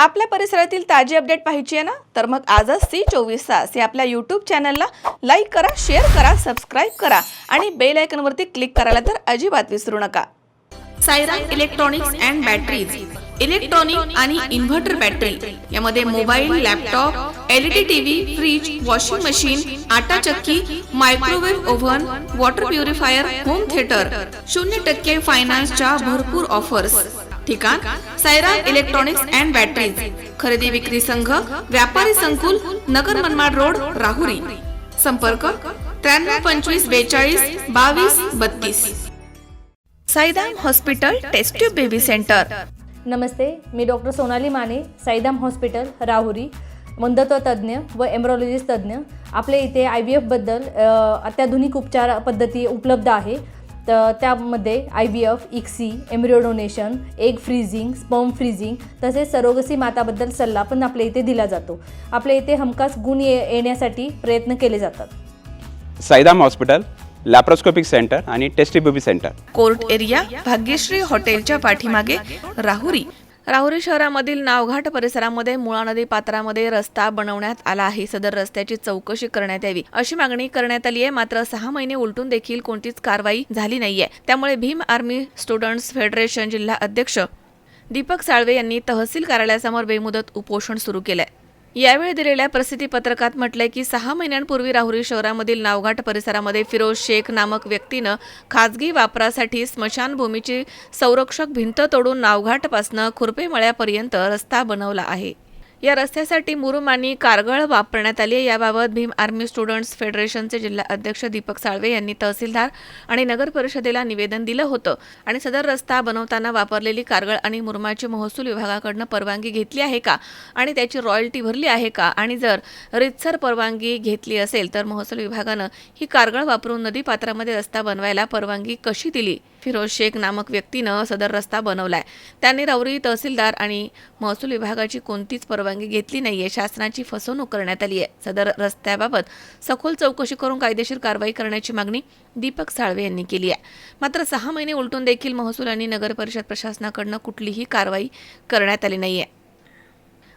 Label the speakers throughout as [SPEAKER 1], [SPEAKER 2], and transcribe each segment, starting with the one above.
[SPEAKER 1] आपल्या परिसरातील ताजी अपडेट पाहिजे आहे ना, तर मग आजच C24 तास या आपल्या YouTube चॅनलला लाईक करा, शेअर करा, सबस्क्राइब करा आणि बेल आयकॉनवरती क्लिक करायला तर अजिबात विसरू नका. Sairam electronics and batteries, electronic आणि इन्व्हर्टर बॅटरी यामध्ये mobile, laptop, LED TV, fridge, washing machine, आटा चक्की, microwave oven, water purifier, home theatre, 0% फायनान्सच्या भरपूर ऑफर्स. ठिकाण सायराम इलेक्ट्रॉनिक्स अँड बॅटरीज, खरेदी विक्री संघ, व्यापारी संकुल, नगर मनमाड रोड, राहुरी. संपर्क 93 25 42 22 32. Saidam hospital test tube baby centre.
[SPEAKER 2] नमस्ते, मी डॉक्टर सोनाली माने, साईदाम हॉस्पिटल राहुरी, वंध्यत्व तज्ज्ञ व एम्ब्रॉलॉजिस्ट तज्ज्ञ. आपल्या इथे IVF-बद्दल अत्याधुनिक उपचार पद्धती उपलब्ध आहे. तर त्यामध्ये IVF, ICSI, embryo donation, egg freezing, sperm freezing तसेच सरोगसी माताबद्दल सल्ला पण आपल्या इथे दिला जातो. आपल्या इथे हमखास गुण येण्यासाठी प्रयत्न केले जातात.
[SPEAKER 3] साईदाम हॉस्पिटल, लॅप्रोस्कोपिक सेंटर आणि test baby centre.
[SPEAKER 1] Court area, Bhagyashree हॉटेलच्या पाठीमागे, राहुरी. राहुरी शहरामधील नावघाट परिसरामध्ये मुळा नदी पात्रामध्ये रस्ता बनवण्यात आला आहे. सदर रस्त्याची चौकशी करण्यात यावी अशी मागणी करण्यात आली आहे. मात्र 6 महिने उलटून देखील कोणतीच कारवाई झाली नाहीये. त्यामुळे भीम आर्मी स्टुडंट्स फेडरेशन जिल्हा अध्यक्ष दीपक साळवे यांनी तहसील कार्यालयासमोर बेमुदत उपोषण सुरू केलंय. यावेळी दिलेल्या प्रसिद्धी पत्रकात म्हटलंय की 6 महिन्यांपूर्वी राहुरी शहरामधील नावघाट परिसरामध्ये फिरोज शेख नामक व्यक्तीनं खाजगी वापरासाठी स्मशानभूमीची संरक्षक भिंत तोडून नावघाटपासनं खुरपेमळ्यापर्यंत रस्ता बनवला आहे. या रस्त्यासाठी मुरुम आणि कारगळ वापरण्यात आली आहे. याबाबत भीम आर्मी स्टुडंट्स फेडरेशनचे जिल्हा अध्यक्ष दीपक साळवे यांनी तहसीलदार आणि नगर परिषदेला निवेदन दिलं होतं आणि सदर रस्ता बनवताना वापरलेली कारगळ आणि मुरुमाची महसूल विभागाकडून परवानगी घेतली आहे का आणि त्याची रॉयल्टी भरली आहे का, आणि जर रीतसर परवानगी घेतली असेल तर महसूल विभागानं ही कारगळ वापरून नदीपात्रामध्ये रस्ता बनवायला परवानगी कशी दिली. फिरोज शेख नामक व्यक्तीनं सदर रस्ता बनवलाय. त्यांनी राहुरी तहसीलदार आणि महसूल विभागाची कोणतीच परवानगी घेतली नाहीये. शासनाची फसवणूक करण्यात आली आहे. सदर रस्त्याबाबत सखोल चौकशी करून कायदेशीर कारवाई करण्याची मागणी दीपक साळवे यांनी केली आहे. मात्र 6 महिने उलटून देखील महसूल आणि नगर परिषद प्रशासनाकडून कुठलीही कारवाई करण्यात आली नाहीये.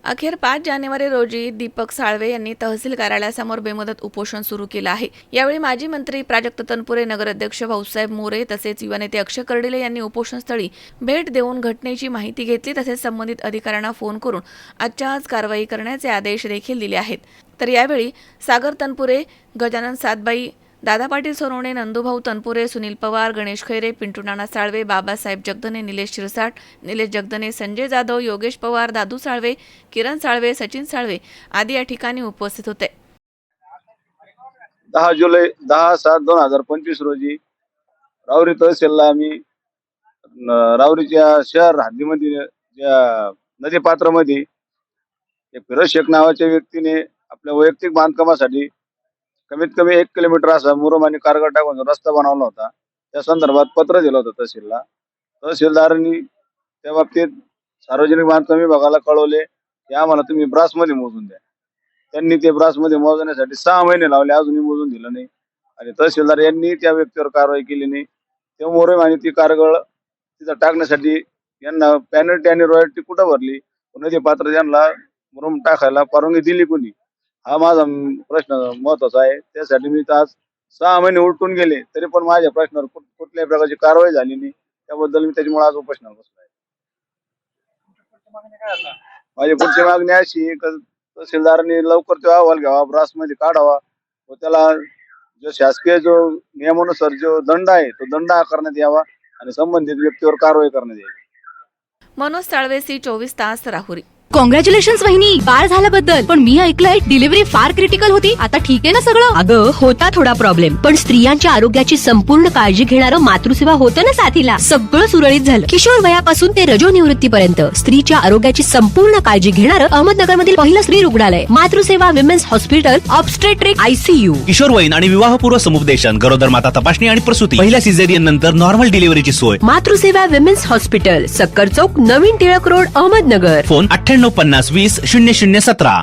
[SPEAKER 1] अखेर 5 जानेवारी रोजी दीपक साळवे यांनी तहसील कार्यालयासमोर बेमुदत उपोषण सुरू केलं आहे. यावेळी माजी मंत्री प्राजक्त तनपुरे, नगराध्यक्ष भाऊसाहेब मोरे तसेच युवा नेते अक्षय कर्डिले यांनी उपोषणस्थळी भेट देऊन घटनेची माहिती घेतली. तसेच संबंधित अधिकाऱ्यांना फोन करून आजच्या आज कारवाई करण्याचे आदेश देखील दिले आहेत. तर यावेळी सागर तनपुरे, गजानन सातबाई, दादा पाटील सोनवणे, नंदूभाऊ तनपुरे, सुनील पवार, गणेश खैरे, पिंटू नाना साळवे, बाबासाहेब जगदने, निलेश शिरसाट, निलेश जगदने, संजय जाधव, योगेश पवार, दादू साळवे, किरण साळवे, सचिन साळवे आदी या ठिकाणी उपस्थित होते.
[SPEAKER 4] 10 जुलै 10/7/2025 रोजी राहुरी तहसीलला आम्ही राहुरीच्या शहर हद्दीमध्ये ज्या नदीपात्रामध्ये एक फिरोज शेख नावाच्या व्यक्तीने आपल्या वैयक्तिक बांधकामासाठी कमीत कमी 1 किलोमीटर असा मुरुम आणि कारगळ टाकून रस्ता बनवला होता. त्या संदर्भात पत्र दिलं होतं तहसीलला. तहसीलदारांनी त्या बाबतीत सार्वजनिक बांधकाम विभागाला कळवले की आम्हाला तुम्ही ब्रासमध्ये मोजून द्या. त्यांनी ते ब्रासमध्ये मोजण्यासाठी 6 महिने लावले, अजूनही मोजून दिलं नाही. आणि तहसीलदार यांनी त्या व्यक्तीवर कारवाई केली नाही. ते मुरुम आणि ती कारगळ तिथं टाकण्यासाठी यांना पेनल्टी आणि रॉयल्टी कुठं भरली, नदी पात्र यांना मुरुम टाकायला परवानगी दिली कोणी, हा माझा प्रश्न महत्वाचा आहे. त्यासाठी मी आज 6 महिने उलटून गेले तरी पण माझ्या प्रश्नावर कुठल्याही प्रकारची कारवाई झाली नाही. त्याबद्दल मी त्याच्यामुळे आज उपोषणाला बसलो आहे. माझी पुढची मागणी अशी तहसीलदारांनी लवकर तो अहवाल घ्यावा, ब्रासमध्ये काढावा व त्याला जो शासकीय जो नियमानुसार जो दंड आहे तो दंड आकारण्यात यावा आणि संबंधित व्यक्तीवर कारवाई करण्यात यावी.
[SPEAKER 1] मनोज साळवे, C24 तास, राहुरी.
[SPEAKER 5] कॉंग्रॅच्युलेशन्स वहिनी, बाळ झाल्याबद्दल. पण मी ऐकलंय डिलिव्हरी फार क्रिटिकल होती. आता ठीक आहे ना सगळं?
[SPEAKER 6] अगं होता थोडा प्रॉब्लेम, पण स्त्रियांच्या आरोग्याची संपूर्ण काळजी घेणारं मातृसेवा होतं ना साथीला. सगळं सुरळीत झालं. किशोर वयापासून ते रजोनिवृत्तीपर्यंत स्त्रीच्या आरोग्याची संपूर्ण काळजी घेणारं अहमदनगरमधील पहिलं स्त्री रुग्णालय Matruseva women's hospital, obstetric ICU.
[SPEAKER 7] किशोरवयीन आणि विवाहपूर्व समुपदेशन, गरोदर माता तपासणी आणि प्रसूती, पहिल्या सिझेरियन नंतर नॉर्मल डिलिव्हरीची सोय.
[SPEAKER 5] मातृसेवा विमेन्स हॉस्पिटल, सक्कर चौक, नवीन टिळक रोड, अहमदनगर.
[SPEAKER 7] फोन 98 50 20 0017.